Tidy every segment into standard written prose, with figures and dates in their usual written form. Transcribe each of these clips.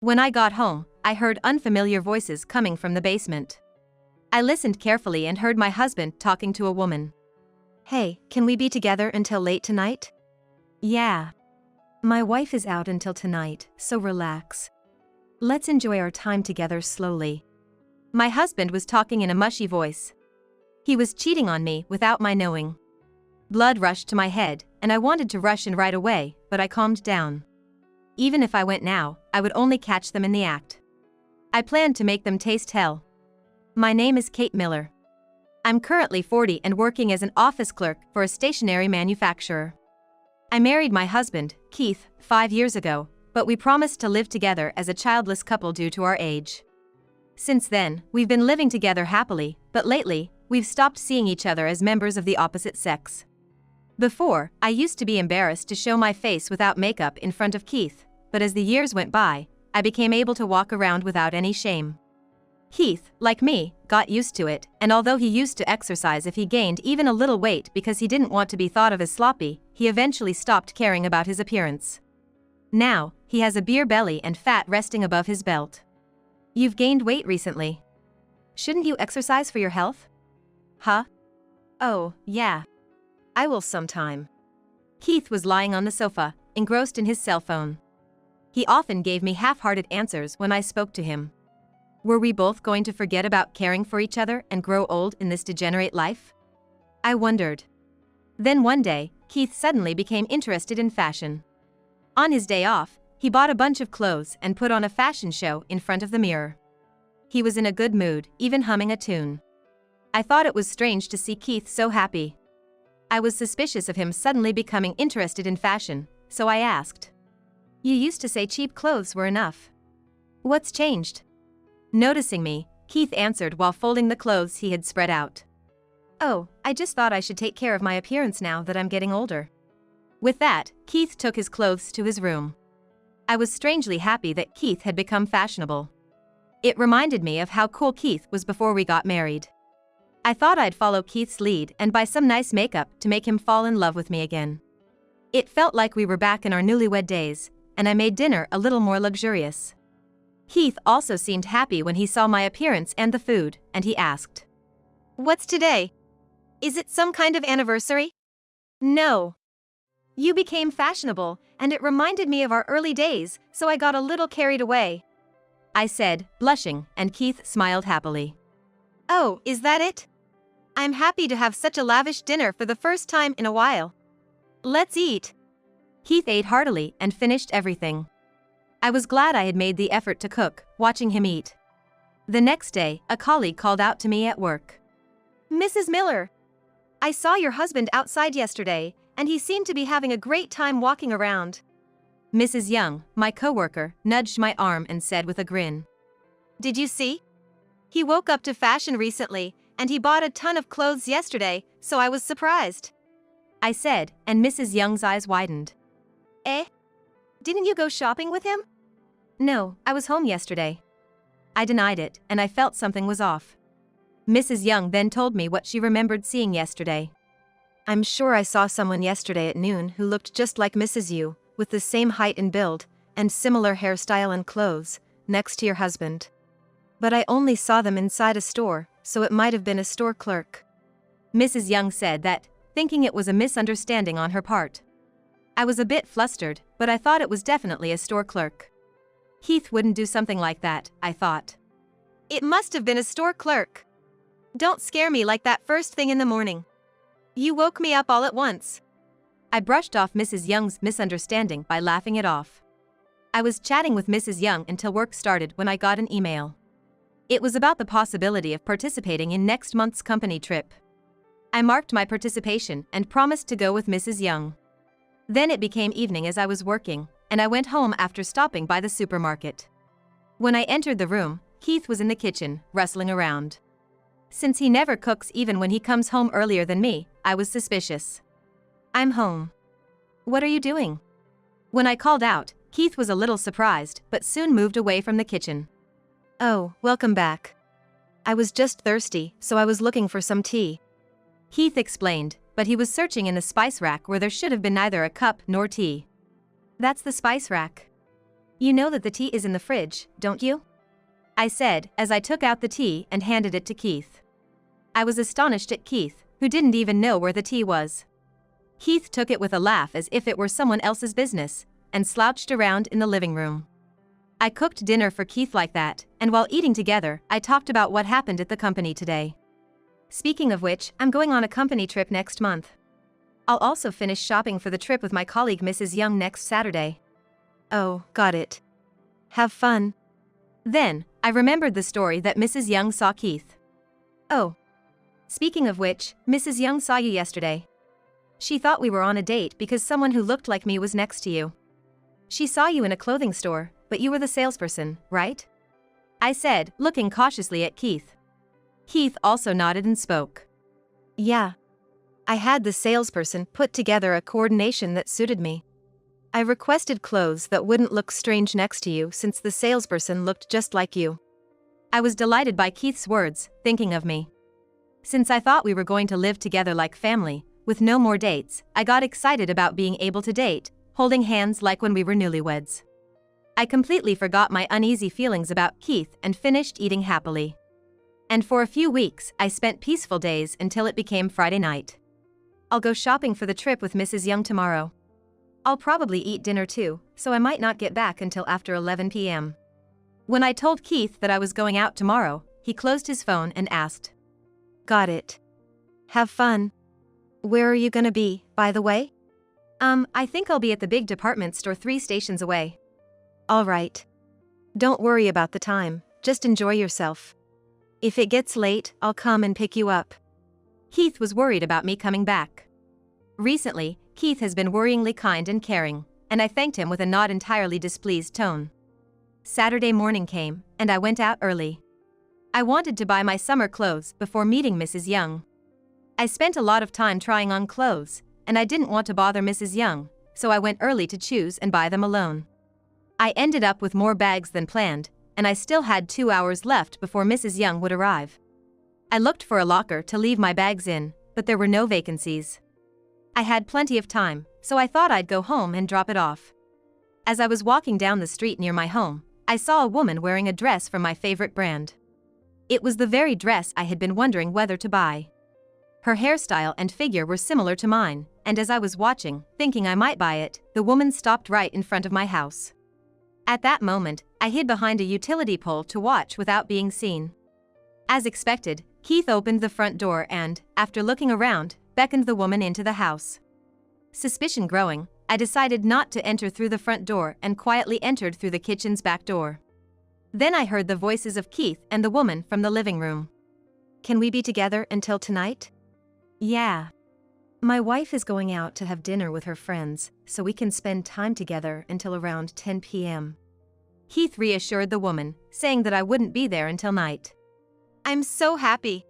When I got home, I heard unfamiliar voices coming from the basement. I listened carefully and heard my husband talking to a woman. "Hey, can we be together until late tonight?" "Yeah. My wife is out until tonight, so relax. Let's enjoy our time together slowly." My husband was talking in a mushy voice. He was cheating on me without my knowing. Blood rushed to my head, and I wanted to rush in right away, but I calmed down. Even if I went now, I would only catch them in the act. I planned to make them taste hell. My name is Kate Miller. I'm currently 40 and working as an office clerk for a stationery manufacturer. I married my husband, Keith, 5 years ago, but we promised to live together as a childless couple due to our age. Since then, we've been living together happily, but lately, we've stopped seeing each other as members of the opposite sex. Before, I used to be embarrassed to show my face without makeup in front of Keith, but as the years went by, I became able to walk around without any shame. Keith, like me, got used to it, and although he used to exercise if he gained even a little weight because he didn't want to be thought of as sloppy, he eventually stopped caring about his appearance. Now, he has a beer belly and fat resting above his belt. "You've gained weight recently. Shouldn't you exercise for your health?" "Huh? Oh, yeah. I will sometime." Keith was lying on the sofa, engrossed in his cell phone. He often gave me half-hearted answers when I spoke to him. Were we both going to forget about caring for each other and grow old in this degenerate life? I wondered. Then one day, Keith suddenly became interested in fashion. On his day off, he bought a bunch of clothes and put on a fashion show in front of the mirror. He was in a good mood, even humming a tune. I thought it was strange to see Keith so happy. I was suspicious of him suddenly becoming interested in fashion, so I asked. "You used to say cheap clothes were enough. What's changed?" Noticing me, Keith answered while folding the clothes he had spread out. "Oh, I just thought I should take care of my appearance now that I'm getting older." With that, Keith took his clothes to his room. I was strangely happy that Keith had become fashionable. It reminded me of how cool Keith was before we got married. I thought I'd follow Keith's lead and buy some nice makeup to make him fall in love with me again. It felt like we were back in our newlywed days, and I made dinner a little more luxurious. Keith also seemed happy when he saw my appearance and the food, and he asked, "What's today? Is it some kind of anniversary?" "No. You became fashionable, and it reminded me of our early days, so I got a little carried away," I said, blushing, and Keith smiled happily. "Oh, is that it? I'm happy to have such a lavish dinner for the first time in a while. Let's eat." Keith ate heartily and finished everything. I was glad I had made the effort to cook, watching him eat. The next day, a colleague called out to me at work. "Mrs. Miller, I saw your husband outside yesterday, and he seemed to be having a great time walking around." Mrs. Young, my coworker, nudged my arm and said with a grin, "Did you see? He woke up to fashion recently, and he bought a ton of clothes yesterday, so I was surprised," I said, and Mrs. Young's eyes widened. "Eh? Didn't you go shopping with him?" "No, I was home yesterday." I denied it, and I felt something was off. Mrs. Young then told me what she remembered seeing yesterday. "I'm sure I saw someone yesterday at noon who looked just like Mrs. Yu, with the same height and build, and similar hairstyle and clothes, next to your husband. But I only saw them inside a store, so it might have been a store clerk." Mrs. Young said that, thinking it was a misunderstanding on her part. I was a bit flustered, but I thought it was definitely a store clerk. Keith wouldn't do something like that, I thought. "It must have been a store clerk. Don't scare me like that first thing in the morning. You woke me up all at once." I brushed off Mrs. Young's misunderstanding by laughing it off. I was chatting with Mrs. Young until work started when I got an email. It was about the possibility of participating in next month's company trip. I marked my participation and promised to go with Mrs. Young. Then it became evening as I was working, and I went home after stopping by the supermarket. When I entered the room, Keith was in the kitchen, rustling around. Since he never cooks even when he comes home earlier than me, I was suspicious. "I'm home. What are you doing?" When I called out, Keith was a little surprised, but soon moved away from the kitchen. "Oh, welcome back. I was just thirsty, so I was looking for some tea," Keith explained, but he was searching in the spice rack where there should have been neither a cup nor tea. "That's the spice rack. You know that the tea is in the fridge, don't you? I said, as I took out the tea and handed it to Keith. I was astonished at Keith, who didn't even know where the tea was. Keith took it with a laugh as if it were someone else's business, and slouched around in the living room. I cooked dinner for Keith like that, and while eating together, I talked about what happened at the company today. Speaking of which, I'm going on a company trip next month. I'll also finish shopping for the trip with my colleague Mrs. Young next Saturday. Oh, got it. Have fun. Then, I remembered the story that Mrs. Young saw Keith. Oh. Speaking of which, Mrs. Young saw you yesterday. She thought we were on a date because someone who looked like me was next to you. She saw you in a clothing store, but you were the salesperson, right? I said, looking cautiously at Keith. Keith also nodded and spoke. Yeah. I had the salesperson put together a coordination that suited me. I requested clothes that wouldn't look strange next to you since the salesperson looked just like you. I was delighted by Keith's words, thinking of me. Since I thought we were going to live together like family, with no more dates, I got excited about being able to date, holding hands like when we were newlyweds. I completely forgot my uneasy feelings about Keith and finished eating happily. And for a few weeks, I spent peaceful days until it became Friday night. I'll go shopping for the trip with Mrs. Young tomorrow. I'll probably eat dinner too, so I might not get back until after 11 p.m. When I told Keith that I was going out tomorrow, he closed his phone and asked. Got it. Have fun. Where are you gonna be, by the way? I think I'll be at the big department store 3 stations away. All right. Don't worry about the time, just enjoy yourself. If it gets late, I'll come and pick you up. Keith was worried about me coming back. Recently, Keith has been worryingly kind and caring, and I thanked him with a not entirely displeased tone. Saturday morning came, and I went out early. I wanted to buy my summer clothes before meeting Mrs. Young. I spent a lot of time trying on clothes, and I didn't want to bother Mrs. Young, so I went early to choose and buy them alone. I ended up with more bags than planned, and I still had 2 hours left before Mrs. Young would arrive. I looked for a locker to leave my bags in, but there were no vacancies. I had plenty of time, so I thought I'd go home and drop it off. As I was walking down the street near my home, I saw a woman wearing a dress from my favorite brand. It was the very dress I had been wondering whether to buy. Her hairstyle and figure were similar to mine, and as I was watching, thinking I might buy it, the woman stopped right in front of my house. At that moment, I hid behind a utility pole to watch without being seen. As expected, Keith opened the front door and, after looking around, beckoned the woman into the house. Suspicion growing, I decided not to enter through the front door and quietly entered through the kitchen's back door. Then I heard the voices of Keith and the woman from the living room. Can we be together until tonight? Yeah. My wife is going out to have dinner with her friends, so we can spend time together until around 10 p.m. Keith reassured the woman, saying that I wouldn't be there until night. I'm so happy.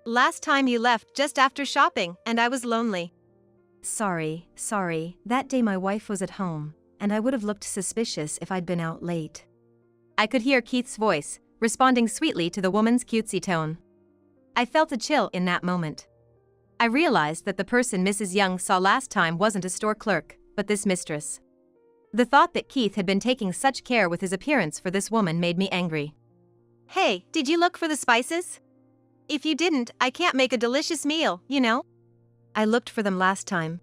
Last time you left just after shopping, and I was lonely. Sorry. That day my wife was at home, and I would have looked suspicious if I'd been out late. I could hear Keith's voice, responding sweetly to the woman's cutesy tone. I felt a chill in that moment. I realized that the person Mrs. Young saw last time wasn't a store clerk, but this mistress. The thought that Keith had been taking such care with his appearance for this woman made me angry. Hey, did you look for the spices? If you didn't, I can't make a delicious meal, you know? I looked for them last time.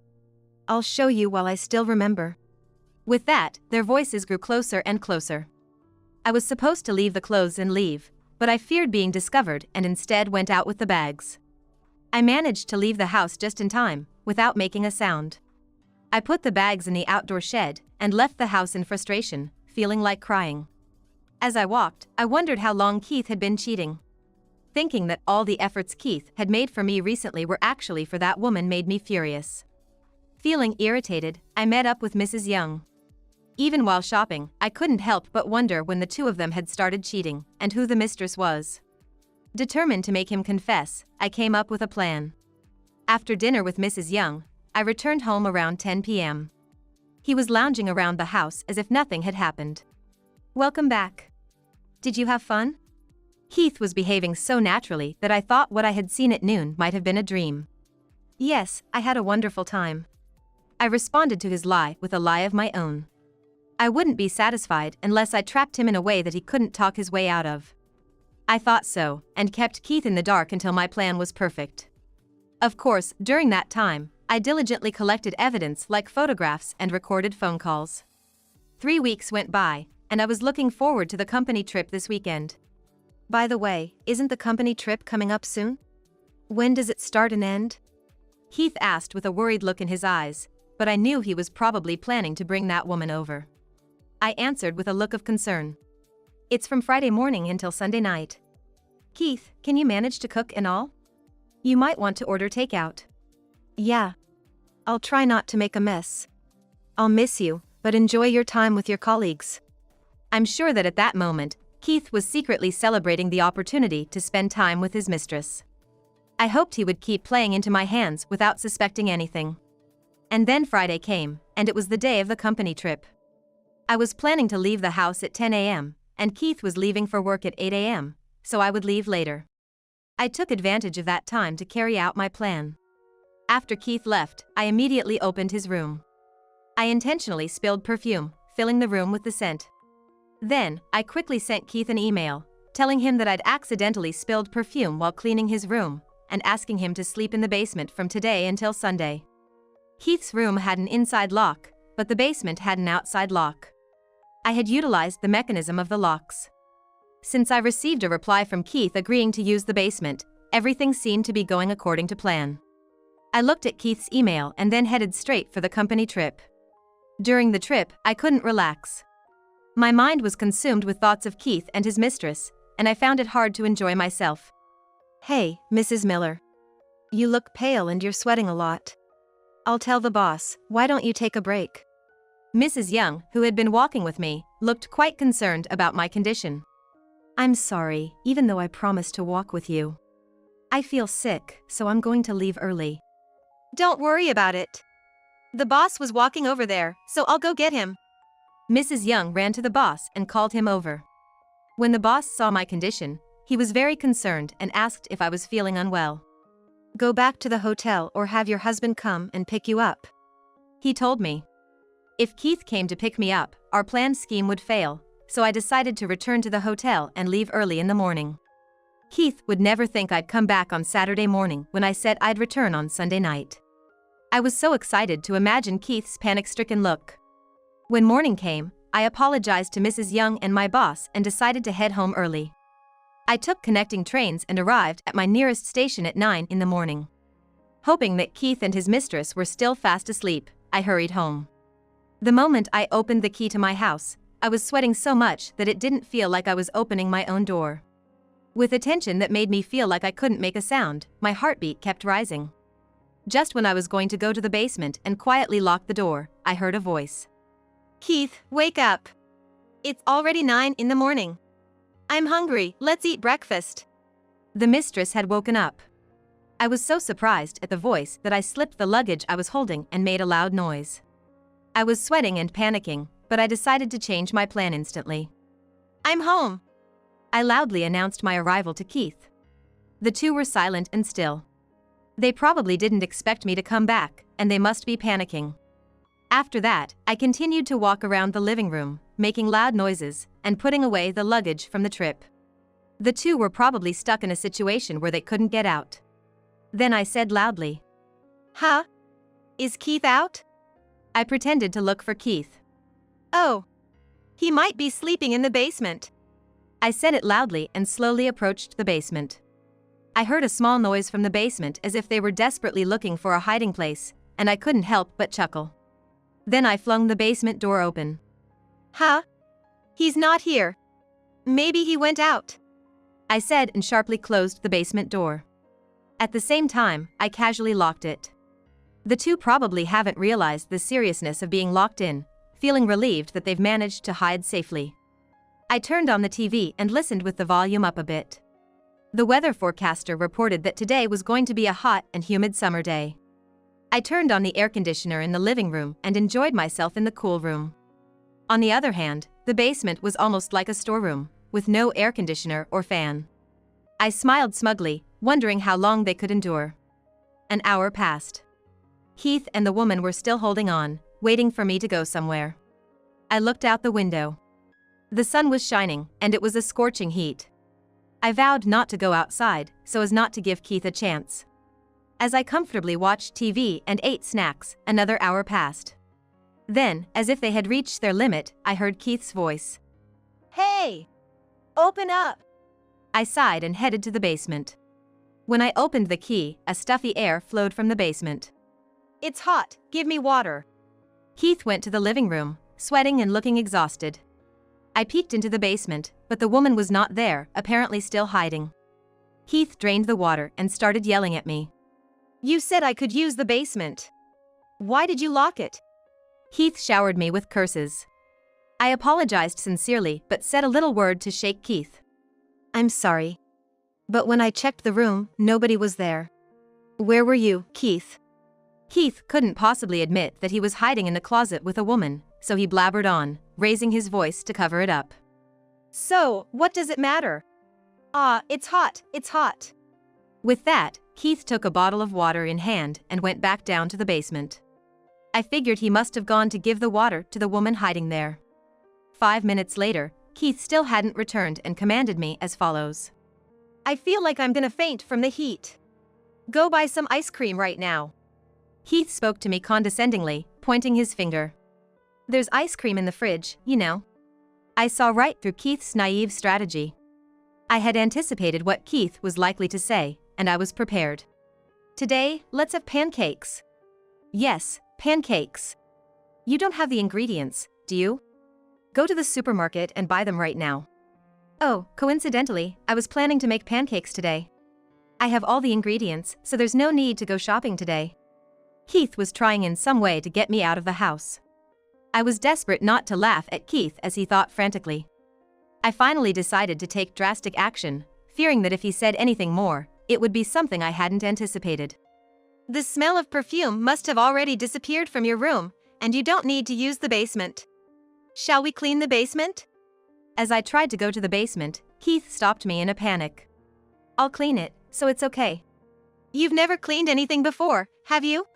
I'll show you while I still remember. With that, their voices grew closer and closer. I was supposed to leave the clothes and leave, but I feared being discovered and instead went out with the bags. I managed to leave the house just in time, without making a sound. I put the bags in the outdoor shed and left the house in frustration, feeling like crying. As I walked, I wondered how long Keith had been cheating. Thinking that all the efforts Keith had made for me recently were actually for that woman made me furious. Feeling irritated, I met up with Mrs. Young. Even while shopping, I couldn't help but wonder when the two of them had started cheating, and who the mistress was. Determined to make him confess, I came up with a plan. After dinner with Mrs. Young, I returned home around 10 p.m. He was lounging around the house as if nothing had happened. Welcome back. Did you have fun? Keith was behaving so naturally that I thought what I had seen at noon might have been a dream. Yes, I had a wonderful time. I responded to his lie with a lie of my own. I wouldn't be satisfied unless I trapped him in a way that he couldn't talk his way out of. I thought so, and kept Keith in the dark until my plan was perfect. Of course, during that time, I diligently collected evidence like photographs and recorded phone calls. 3 weeks went by, and I was looking forward to the company trip this weekend. By the way, isn't the company trip coming up soon? When does it start and end? Keith asked with a worried look in his eyes, but I knew he was probably planning to bring that woman over. I answered with a look of concern. It's from Friday morning until Sunday night. Keith, can you manage to cook and all? You might want to order takeout. Yeah. I'll try not to make a mess. I'll miss you, but enjoy your time with your colleagues. I'm sure that at that moment, Keith was secretly celebrating the opportunity to spend time with his mistress. I hoped he would keep playing into my hands without suspecting anything. And then Friday came, and it was the day of the company trip. I was planning to leave the house at 10 a.m., and Keith was leaving for work at 8 a.m., so I would leave later. I took advantage of that time to carry out my plan. After Keith left, I immediately opened his room. I intentionally spilled perfume, filling the room with the scent. Then, I quickly sent Keith an email, telling him that I'd accidentally spilled perfume while cleaning his room, and asking him to sleep in the basement from today until Sunday. Keith's room had an inside lock, but the basement had an outside lock. I had utilized the mechanism of the locks. Since I received a reply from Keith agreeing to use the basement, everything seemed to be going according to plan. I looked at Keith's email and then headed straight for the company trip. During the trip, I couldn't relax. My mind was consumed with thoughts of Keith and his mistress, and I found it hard to enjoy myself. Hey, Mrs. Miller. You look pale and you're sweating a lot. I'll tell the boss, why don't you take a break? Mrs. Young, who had been walking with me, looked quite concerned about my condition. I'm sorry, even though I promised to walk with you. I feel sick, so I'm going to leave early. Don't worry about it. The boss was walking over there, so I'll go get him. Mrs. Young ran to the boss and called him over. When the boss saw my condition, he was very concerned and asked if I was feeling unwell. Go back to the hotel or have your husband come and pick you up. He told me. If Keith came to pick me up, our planned scheme would fail, so I decided to return to the hotel and leave early in the morning. Keith would never think I'd come back on Saturday morning when I said I'd return on Sunday night. I was so excited to imagine Keith's panic-stricken look. When morning came, I apologized to Mrs. Young and my boss and decided to head home early. I took connecting trains and arrived at my nearest station at 9 in the morning. Hoping that Keith and his mistress were still fast asleep, I hurried home. The moment I opened the key to my house, I was sweating so much that it didn't feel like I was opening my own door. With a tension that made me feel like I couldn't make a sound, my heartbeat kept rising. Just when I was going to go to the basement and quietly lock the door, I heard a voice. Keith, wake up. It's already 9 in the morning. I'm hungry, let's eat breakfast. The mistress had woken up. I was so surprised at the voice that I slipped the luggage I was holding and made a loud noise. I was sweating and panicking, but I decided to change my plan instantly. I'm home. I loudly announced my arrival to Keith. The two were silent and still. They probably didn't expect me to come back, and they must be panicking. After that, I continued to walk around the living room, making loud noises, and putting away the luggage from the trip. The two were probably stuck in a situation where they couldn't get out. Then I said loudly, Huh? Is Keith out? I pretended to look for Keith. Oh. He might be sleeping in the basement. I said it loudly and slowly approached the basement. I heard a small noise from the basement as if they were desperately looking for a hiding place, and I couldn't help but chuckle. Then I flung the basement door open. Huh? He's not here. Maybe he went out, I said and sharply closed the basement door. At the same time, I casually locked it. The two probably haven't realized the seriousness of being locked in, feeling relieved that they've managed to hide safely. I turned on the TV and listened with the volume up a bit. The weather forecaster reported that today was going to be a hot and humid summer day. I turned on the air conditioner in the living room and enjoyed myself in the cool room. On the other hand, the basement was almost like a storeroom, with no air conditioner or fan. I smiled smugly, wondering how long they could endure. An hour passed. Keith and the woman were still holding on, waiting for me to go somewhere. I looked out the window. The sun was shining, and it was a scorching heat. I vowed not to go outside, so as not to give Keith a chance. As I comfortably watched TV and ate snacks, another hour passed. Then, as if they had reached their limit, I heard Keith's voice. "Hey! Open up!" I sighed and headed to the basement. When I opened the key, a stuffy air flowed from the basement. "It's hot, give me water." Keith went to the living room, sweating and looking exhausted. I peeked into the basement, but the woman was not there, apparently still hiding. Keith drained the water and started yelling at me. "You said I could use the basement. Why did you lock it?" Keith showered me with curses. I apologized sincerely but said a little word to shake Keith. "I'm sorry. But when I checked the room, nobody was there." "Where were you, Keith?" Keith couldn't possibly admit that he was hiding in the closet with a woman, so he blabbered on, raising his voice to cover it up. "So, what does it matter? It's hot, it's hot." With that, Keith took a bottle of water in hand and went back down to the basement. I figured he must have gone to give the water to the woman hiding there. 5 minutes later, Keith still hadn't returned and commanded me as follows. "I feel like I'm gonna faint from the heat. Go buy some ice cream right now." Keith spoke to me condescendingly, pointing his finger. "There's ice cream in the fridge, you know." I saw right through Keith's naive strategy. I had anticipated what Keith was likely to say, and I was prepared. "Today, let's have pancakes." "Yes, pancakes." "You don't have the ingredients, do you?" "Go to the supermarket and buy them right now." "Oh, coincidentally, I was planning to make pancakes today. I have all the ingredients, so there's no need to go shopping today." Keith was trying in some way to get me out of the house. I was desperate not to laugh at Keith as he thought frantically. I finally decided to take drastic action, fearing that if he said anything more, it would be something I hadn't anticipated. "The smell of perfume must have already disappeared from your room, and you don't need to use the basement. Shall we clean the basement?" As I tried to go to the basement, Keith stopped me in a panic. "I'll clean it, so it's okay." "You've never cleaned anything before, have you?"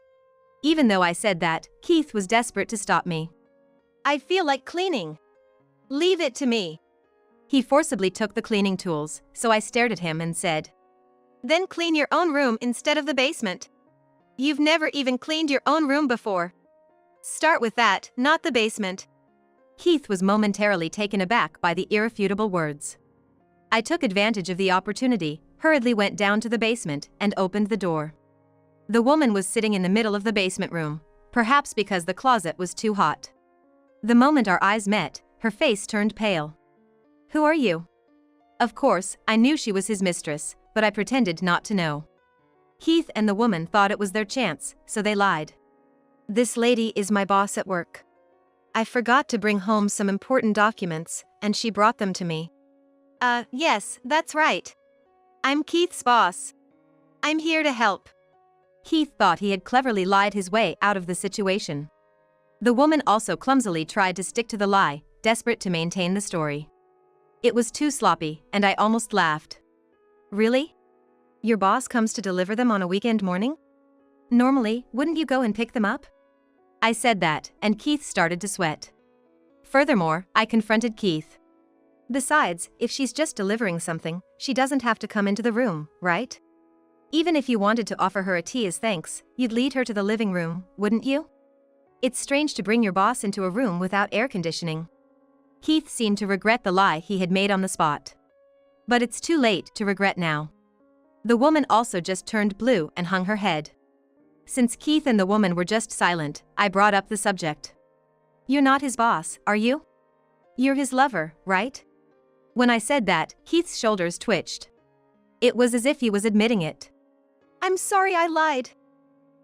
Even though I said that, Keith was desperate to stop me. "I feel like cleaning. Leave it to me." He forcibly took the cleaning tools, so I stared at him and said, "Then clean your own room instead of the basement. You've never even cleaned your own room before. Start with that, not the basement." Keith was momentarily taken aback by the irrefutable words. I took advantage of the opportunity, hurriedly went down to the basement, and opened the door. The woman was sitting in the middle of the basement room, perhaps because the closet was too hot. The moment our eyes met, her face turned pale. "Who are you?" Of course, I knew she was his mistress, but I pretended not to know. Keith and the woman thought it was their chance, so they lied. "This lady is my boss at work. I forgot to bring home some important documents, and she brought them to me." Yes, that's right. I'm Keith's boss. I'm here to help." Keith thought he had cleverly lied his way out of the situation. The woman also clumsily tried to stick to the lie, desperate to maintain the story. It was too sloppy, and I almost laughed. "Really? Your boss comes to deliver them on a weekend morning? Normally, wouldn't you go and pick them up?" I said that, and Keith started to sweat. Furthermore, I confronted Keith. "Besides, if she's just delivering something, she doesn't have to come into the room, right? Even if you wanted to offer her a tea as thanks, you'd lead her to the living room, wouldn't you? It's strange to bring your boss into a room without air conditioning." Keith seemed to regret the lie he had made on the spot. But it's too late to regret now. The woman also just turned blue and hung her head. Since Keith and the woman were just silent, I brought up the subject. "You're not his boss, are you? You're his lover, right?" When I said that, Keith's shoulders twitched. It was as if he was admitting it. "I'm sorry I lied.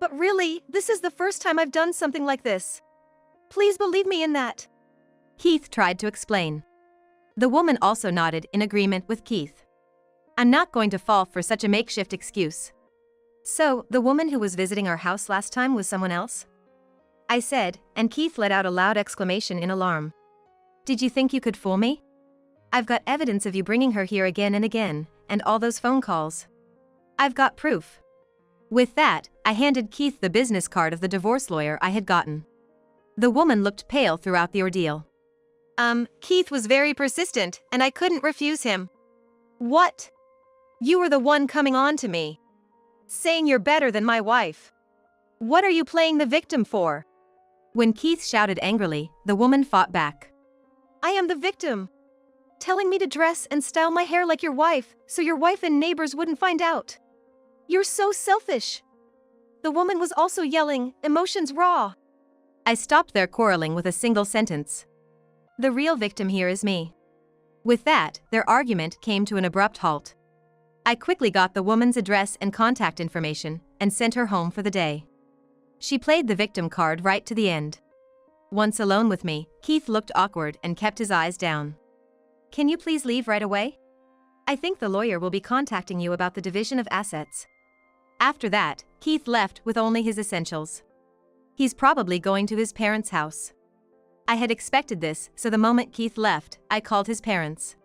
But really, this is the first time I've done something like this. Please believe me in that." Keith tried to explain. The woman also nodded in agreement with Keith. I'm not going to fall for such a makeshift excuse. "So, the woman who was visiting our house last time was someone else?" I said, and Keith let out a loud exclamation in alarm. "Did you think you could fool me? I've got evidence of you bringing her here again and again, and all those phone calls. I've got proof." With that, I handed Keith the business card of the divorce lawyer I had gotten. The woman looked pale throughout the ordeal. Keith was very persistent, and I couldn't refuse him. What? You were the one coming on to me, saying you're better than my wife. What are you playing the victim for? When Keith shouted angrily, the woman fought back. I am the victim. Telling me to dress and style my hair like your wife, so your wife and neighbors wouldn't find out. You're so selfish. The woman was also yelling, emotions raw. I stopped their quarreling with a single sentence. The real victim here is me. With that, their argument came to an abrupt halt. I quickly got the woman's address and contact information and sent her home for the day. She played the victim card right to the end. Once alone with me, Keith looked awkward and kept his eyes down. Can you please leave right away? I think the lawyer will be contacting you about the division of assets. After that, Keith left with only his essentials. He's probably going to his parents' house. I had expected this, so the moment Keith left, I called his parents.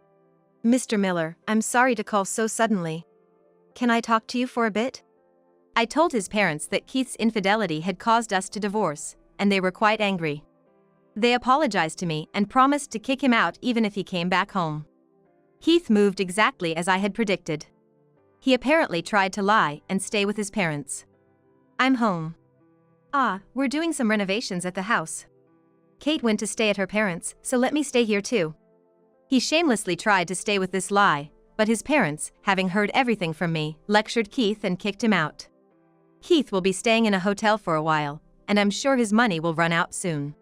Mr. Miller, I'm sorry to call so suddenly. Can I talk to you for a bit? I told his parents that Keith's infidelity had caused us to divorce, and they were quite angry. They apologized to me and promised to kick him out even if he came back home. Keith moved exactly as I had predicted. He apparently tried to lie and stay with his parents. I'm home. We're doing some renovations at the house. Kate went to stay at her parents', so let me stay here too. He shamelessly tried to stay with this lie, but his parents, having heard everything from me, lectured Keith and kicked him out. Keith will be staying in a hotel for a while, and I'm sure his money will run out soon.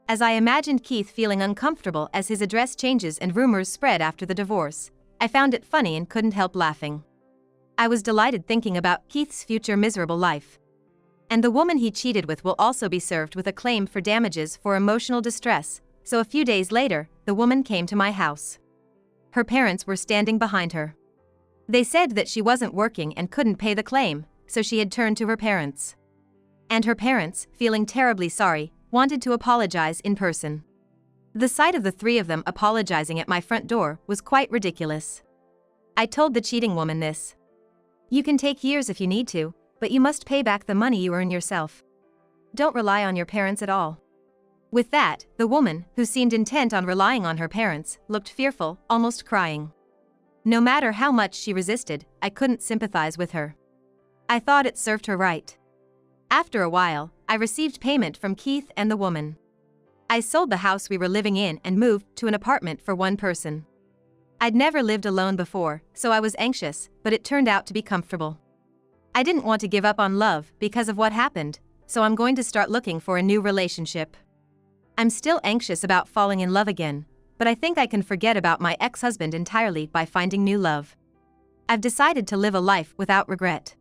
As I imagined Keith feeling uncomfortable as his address changes and rumors spread after the divorce, I found it funny and couldn't help laughing. I was delighted thinking about Keith's future miserable life. And the woman he cheated with will also be served with a claim for damages for emotional distress, so a few days later, the woman came to my house. Her parents were standing behind her. They said that she wasn't working and couldn't pay the claim, so she had turned to her parents. And her parents, feeling terribly sorry, wanted to apologize in person. The sight of the three of them apologizing at my front door was quite ridiculous. I told the cheating woman this. You can take years if you need to, but you must pay back the money you earn yourself. Don't rely on your parents at all. With that, the woman, who seemed intent on relying on her parents, looked fearful, almost crying. No matter how much she resisted, I couldn't sympathize with her. I thought it served her right. After a while, I received payment from Keith and the woman. I sold the house we were living in and moved to an apartment for one person. I'd never lived alone before, so I was anxious, but it turned out to be comfortable. I didn't want to give up on love because of what happened, so I'm going to start looking for a new relationship. I'm still anxious about falling in love again, but I think I can forget about my ex-husband entirely by finding new love. I've decided to live a life without regret.